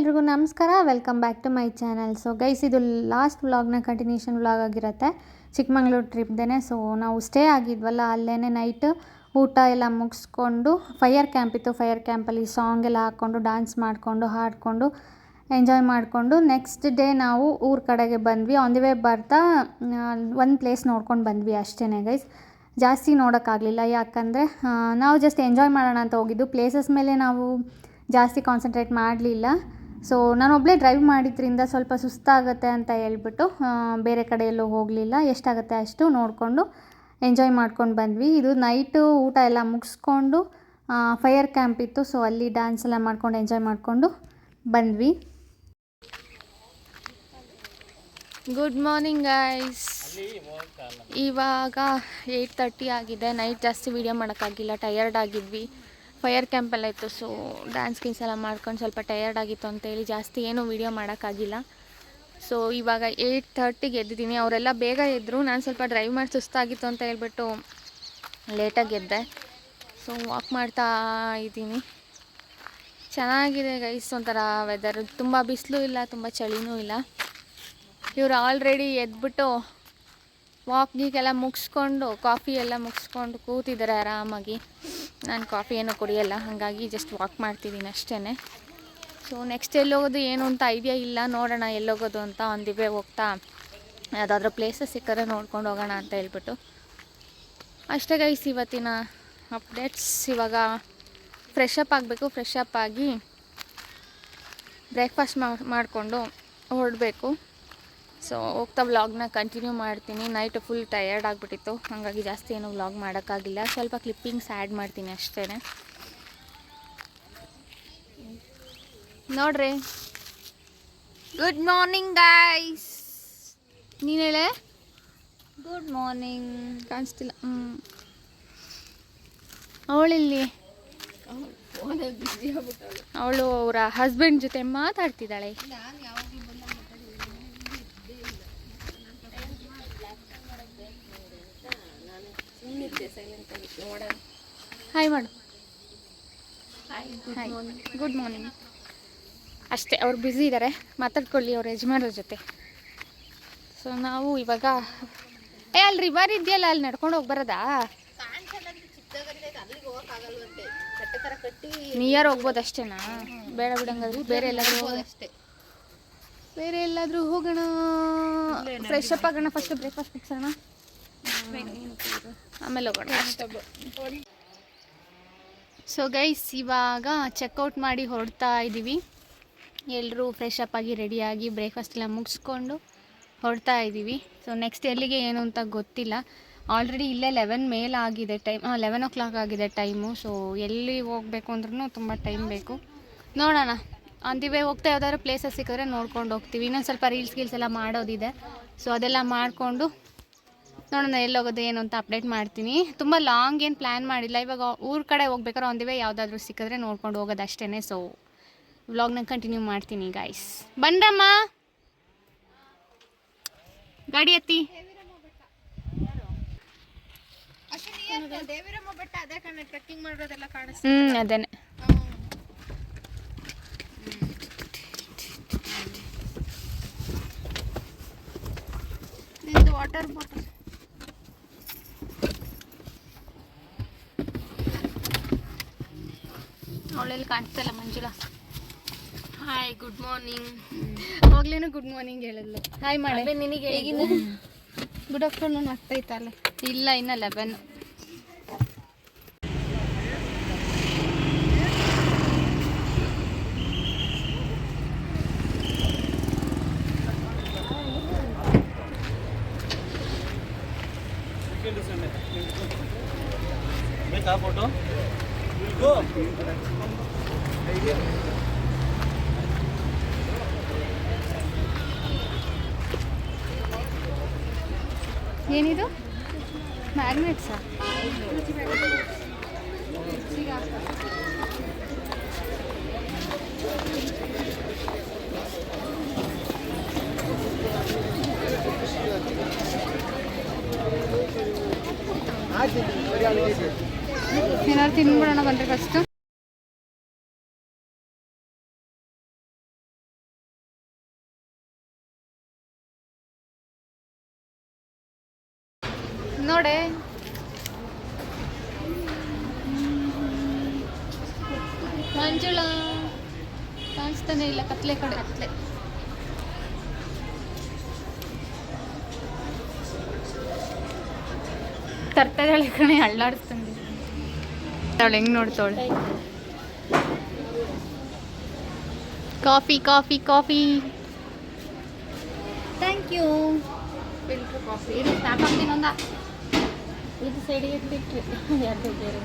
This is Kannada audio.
ಎಲ್ರಿಗೂ ನಮಸ್ಕಾರ, welcome back to my channel. So guys, ಇದು ಲಾಸ್ಟ್ ವ್ಲಾಗ್ನ ಕಂಟಿನ್ಯೂಷನ್ ವ್ಲಾಗ್ ಆಗಿರುತ್ತೆ. ಚಿಕ್ಕಮಂಗ್ಳೂರು ಟ್ರಿಪ್ದೇ. ಸೊ ನಾವು ಸ್ಟೇ ಆಗಿದ್ವಲ್ಲ, ಅಲ್ಲೇ ನೈಟ್ ಊಟ ಎಲ್ಲ ಮುಗಿಸ್ಕೊಂಡು ಫೈರ್ ಕ್ಯಾಂಪ್ ಇತ್ತು. ಫೈರ್ ಕ್ಯಾಂಪಲ್ಲಿ ಸಾಂಗ್ ಎಲ್ಲ ಹಾಕ್ಕೊಂಡು ಡ್ಯಾನ್ಸ್ ಮಾಡಿಕೊಂಡು ಹಾಡಿಕೊಂಡು ಎಂಜಾಯ್ ಮಾಡಿಕೊಂಡು ನೆಕ್ಸ್ಟ್ ಡೇ ನಾವು ಊರ ಕಡೆಗೆ ಬಂದ್ವಿ. ಆನ್ ದಿ ವೇ ಬರ್ತಾ ಒಂದು ಪ್ಲೇಸ್ ನೋಡ್ಕೊಂಡು ಬಂದ್ವಿ ಅಷ್ಟೇ ಗೈಸ್. ಜಾಸ್ತಿ ನೋಡೋಕ್ಕಾಗಲಿಲ್ಲ, ಯಾಕಂದರೆ ನಾವು ಜಸ್ಟ್ ಎಂಜಾಯ್ ಮಾಡೋಣ ಅಂತ ಹೋಗಿದ್ದು. ಪ್ಲೇಸಸ್ ಮೇಲೆ ನಾವು ಜಾಸ್ತಿ ಕಾನ್ಸಂಟ್ರೇಟ್ ಮಾಡಲಿಲ್ಲ. ಸೊ ನಾನು ಒಬ್ಬಳೇ ಡ್ರೈವ್ ಮಾಡಿದ್ರಿಂದ ಸ್ವಲ್ಪ ಸುಸ್ತಾಗುತ್ತೆ ಅಂತ ಹೇಳ್ಬಿಟ್ಟು ಬೇರೆ ಕಡೆ ಎಲ್ಲೂ ಹೋಗಲಿಲ್ಲ. ಎಷ್ಟಾಗುತ್ತೆ ಅಷ್ಟು ನೋಡಿಕೊಂಡು ಎಂಜಾಯ್ ಮಾಡ್ಕೊಂಡು ಬಂದ್ವಿ. ಇದು ನೈಟು ಊಟ ಎಲ್ಲ ಮುಗಿಸ್ಕೊಂಡು ಫೈರ್ ಕ್ಯಾಂಪ್ ಇತ್ತು. ಸೊ ಅಲ್ಲಿ ಡ್ಯಾನ್ಸ್ ಎಲ್ಲ ಮಾಡ್ಕೊಂಡು ಎಂಜಾಯ್ ಮಾಡಿಕೊಂಡು ಬಂದ್ವಿ. Good morning guys. ಇವಾಗ 8:30 ಆಗಿದೆ. ನೈಟ್ ಜಾಸ್ತಿ ವೀಡಿಯೋ ಮಾಡೋಕ್ಕಾಗಿಲ್ಲ, ಟಯರ್ಡ್ ಆಗಿದ್ವಿ. ಫೈರ್ ಕ್ಯಾಂಪೆಲ್ಲ ಇತ್ತು. ಸೊ ಡ್ಯಾನ್ಸ್ ಗೀನ್ಸ್ ಎಲ್ಲ ಮಾಡ್ಕೊಂಡು ಸ್ವಲ್ಪ ಟಯರ್ಡ್ ಆಗಿತ್ತು ಅಂತೇಳಿ ಜಾಸ್ತಿ ಏನೂ ವೀಡಿಯೋ ಮಾಡೋಕ್ಕಾಗಿಲ್ಲ. ಸೊ ಇವಾಗ 8:30ಗೆ ಎದ್ದಿದ್ದೀನಿ. ಅವರೆಲ್ಲ ಬೇಗ ಎದ್ದರು. ನಾನು ಸ್ವಲ್ಪ ಡ್ರೈವ್ ಮಾಡಿ ಸುಸ್ತಾಗಿತ್ತು ಅಂತ ಹೇಳ್ಬಿಟ್ಟು ಲೇಟಾಗಿ ಎದ್ದೆ. ಸೊ ವಾಕ್ ಮಾಡ್ತಾ ಇದ್ದೀನಿ. ಚೆನ್ನಾಗಿದೆ ಗೈಸ್, ಒಂಥರ ವೆದರ್. ತುಂಬ ಬಿಸಿಲು ಇಲ್ಲ, ತುಂಬ ಚಳಿನೂ ಇಲ್ಲ. ಇವರು ಆಲ್ರೆಡಿ ಎದ್ಬಿಟ್ಟು ವಾಕ್ಗಿಗೆಲ್ಲ ಮುಗಿಸ್ಕೊಂಡು ಕಾಫಿ ಎಲ್ಲ ಮುಗಿಸ್ಕೊಂಡು ಕೂತಿದ್ದಾರೆ ಆರಾಮಾಗಿ. ನಾನು ಕಾಫಿ ಏನೂ ಕುಡಿಯಲ್ಲ, ಹಾಗಾಗಿ ಜಸ್ಟ್ ವಾಕ್ ಮಾಡ್ತಿದ್ದೀನಿ ಅಷ್ಟೇ. ಸೊ ನೆಕ್ಸ್ಟ್ ಎಲ್ಲೋಗೋದು ಏನು ಅಂತ ಐಡಿಯಾ ಇಲ್ಲ, ನೋಡೋಣ ಎಲ್ಲೋಗೋದು ಅಂತ. ಆನ್ ದಿ ವೇ ಹೋಗ್ತಾ ಯಾವುದಾದ್ರೂ ಪ್ಲೇಸಸ್ ಸಿಕ್ಕರೆ ನೋಡ್ಕೊಂಡು ಹೋಗೋಣ ಅಂತ ಹೇಳ್ಬಿಟ್ಟು ಅಷ್ಟೇ ಗೈಸ್ ಇವತ್ತಿನ ಅಪ್ಡೇಟ್ಸ್. ಇವಾಗ ಫ್ರೆಶ್ ಅಪ್ ಆಗಬೇಕು. ಫ್ರೆಶ್ ಅಪ್ ಆಗಿ ಬ್ರೇಕ್ಫಾಸ್ಟ್ ಮಾಡಿಕೊಂಡು ಹೊರಡಬೇಕು. ಸೊ ಹೋಗ್ತಾ ವ್ಲಾಗ್ನ ಕಂಟಿನ್ಯೂ ಮಾಡ್ತೀನಿ. ನೈಟ್ ಫುಲ್ ಟಯರ್ಡ್ ಆಗಿಬಿಟ್ಟಿತ್ತು, ಹಾಗಾಗಿ ಜಾಸ್ತಿ ಏನೂ ವ್ಲಾಗ್ ಮಾಡೋಕ್ಕಾಗಿಲ್ಲ. ಸ್ವಲ್ಪ ಕ್ಲಿಪ್ಪಿಂಗ್ಸ್ ಆ್ಯಡ್ ಮಾಡ್ತೀನಿ ಅಷ್ಟೇ. ನೋಡ್ರಿ. Good morning guys. ನೀನು ಹೇಳೆ ಗುಡ್ ಮಾರ್ನಿಂಗ್. ಕಾಣಿಸ್ತಿಲ್ಲ. ಅವಳಿಲ್ಲಿ ಅವಳು ಅವರ ಹಸ್ಬೆಂಡ್ ಜೊತೆ ಮಾತಾಡ್ತಿದ್ದಾಳೆ. ಹಾಯ್ ಮಾಡು. Hi, good morning. ಅಷ್ಟೇ, ಅವ್ರು ಬ್ಯುಸಿ ಇದ್ದಾರೆ, ಮಾತಾಡ್ಕೊಳ್ಳಿ ಅವ್ರ ಯಜಮಾನ್ರ ಜೊತೆ. ಸೊ ನಾವು ಇವಾಗ ಅಲ್ಲಿ ರಿವರ್ ಇದೆಯಲ್ಲ, ಅಲ್ಲಿ ನಡ್ಕೊಂಡು ಹೋಗಿ ಬರೋದಾ? ನಿಯರ್ ಹೋಗ್ಬೋದು ಅಷ್ಟೇನಾ? ಬೇಡ ಬಿಡಂಗಾದ್ರೆ ಬೇರೆ ಎಲ್ಲಾದರೂ ಹೋಗೋಣ. ಫ್ರೆಶ್ ಅಪ್ ಆಗೋಣ. ಫಸ್ಟ್ ಬ್ರೇಕ್ಫಾಸ್ಟ್ ಮುಗಿಸೋಣ, ಆಮೇಲೆ ಹೋಗೋಣ. ಸೊ ಗೈಸ್, ಇವಾಗ ಚೆಕ್ಔಟ್ ಮಾಡಿ ಹೊರಡ್ತಾ ಇದ್ದೀವಿ. ಎಲ್ಲರೂ ಫ್ರೆಶ್ ಅಪ್ ಆಗಿ ರೆಡಿಯಾಗಿ ಬ್ರೇಕ್ಫಾಸ್ಟ್ ಎಲ್ಲ ಮುಗಿಸ್ಕೊಂಡು ಹೊರಡ್ತಾ ಇದ್ದೀವಿ. ಸೊ ನೆಕ್ಸ್ಟ್ ಎಲ್ಲಿಗೆ ಏನು ಅಂತ ಗೊತ್ತಿಲ್ಲ. ಆಲ್ರೆಡಿ ಇಲ್ಲೇ 11 ಮೇಲೆ ಆಗಿದೆ ಟೈಮ್. 11 o'clock ಆಗಿದೆ ಟೈಮು. ಸೊ ಎಲ್ಲಿ ಹೋಗಬೇಕು ಅಂದ್ರೂ ತುಂಬ ಟೈಮ್ ಬೇಕು. ನೋಡೋಣ. ಆನ್ ದಿ ವೇ ಹೋಗ್ತಾ ಯಾವ್ದಾದ್ರು ಪ್ಲೇಸಸ್ ಸಿಕ್ಕಿದ್ರೆ ನೋಡ್ಕೊಂಡು ಹೋಗ್ತೀವಿ. ಇನ್ನೊಂದು ಸ್ವಲ್ಪ ರೀಲ್ಸ್ ಎಲ್ಲ ಮಾಡೋದಿದೆ. ಸೊ ಅದೆಲ್ಲ ಮಾಡಿಕೊಂಡು ನೋಡೋಣ ಎಲ್ಲೋಗೋದು ಏನು ಅಂತ ಅಪ್ಡೇಟ್ ಮಾಡ್ತೀನಿ. ತುಂಬ ಲಾಂಗ್ ಏನು ಪ್ಲ್ಯಾನ್ ಮಾಡಿಲ್ಲ. ಇವಾಗ ಊರ ಕಡೆ ಹೋಗ್ಬೇಕಾದ್ರೆ ಆನ್ ದಿ ವೇ ಯಾವುದಾದ್ರೂ ಸಿಕ್ಕಿದ್ರೆ ನೋಡ್ಕೊಂಡು ಹೋಗೋದು ಅಷ್ಟೇ. ಸೊ ವ್ಲಾಗ್ನ ಕಂಟಿನ್ಯೂ ಮಾಡ್ತೀನಿ ಗೈಸ್. ಬನ್ರಮ್ಮ, ಗಾಡಿ ಎತ್ತಿ. ಅದೇನೆ. ವಾಟರ್ ಬಾಟಲ್ ಅವಳೆಲ್ಲಿ ಕಾಣಿಸ್ತಲ್ಲ ಮಂಜುಳಾ. Hi, good morning. ಹೋಗ್ಲೇನು ಗುಡ್ ಮಾರ್ನಿಂಗ್ ಹೇಳಿದ್ಲು. ಹಾಯ್ ಮಾಡಿ. ನಿನಗೆ ಗುಡ್ ಆಫ್ಟರ್ನೂನ್ ಆಗ್ತೈತಲ್ಲ? ಇಲ್ಲ, ಇನ್ನು 11. ಫೋಟೋ ಏನಿದು? ಮ್ಯಾಗ್ನೆಟ್ಸಾ? ಏನಾದ್ರು ತಿನ್ಬಿಡೋಣ ಬನ್ರಿ ಫಸ್ಟು. ನೋಡೆ. ಮಂಜುಳಾ ಕಾಣಿಸ್ತಾನೆ ಇಲ್ಲ, ಕತ್ಲೆ ಕಡೆ. ತರ್ತಾಳೆ ಕಣೆ, ಅಳ್ಳಾಡಿಸ್ತಂಗೆ ಅವಳು ಹೆಂಗೆ ನೋಡ್ತಾವಳೆ. Coffee coffee coffee, thank you. Filter coffee ಇದು ಸ್ನಾಪ್ ಹಾಕ್ತೀನಿ ಒಂದ. ಇದು ಸೈಡಿಗೆ ಇಟ್ಬಿಟ್ರಿ ಯಾರು ಬೇರೆ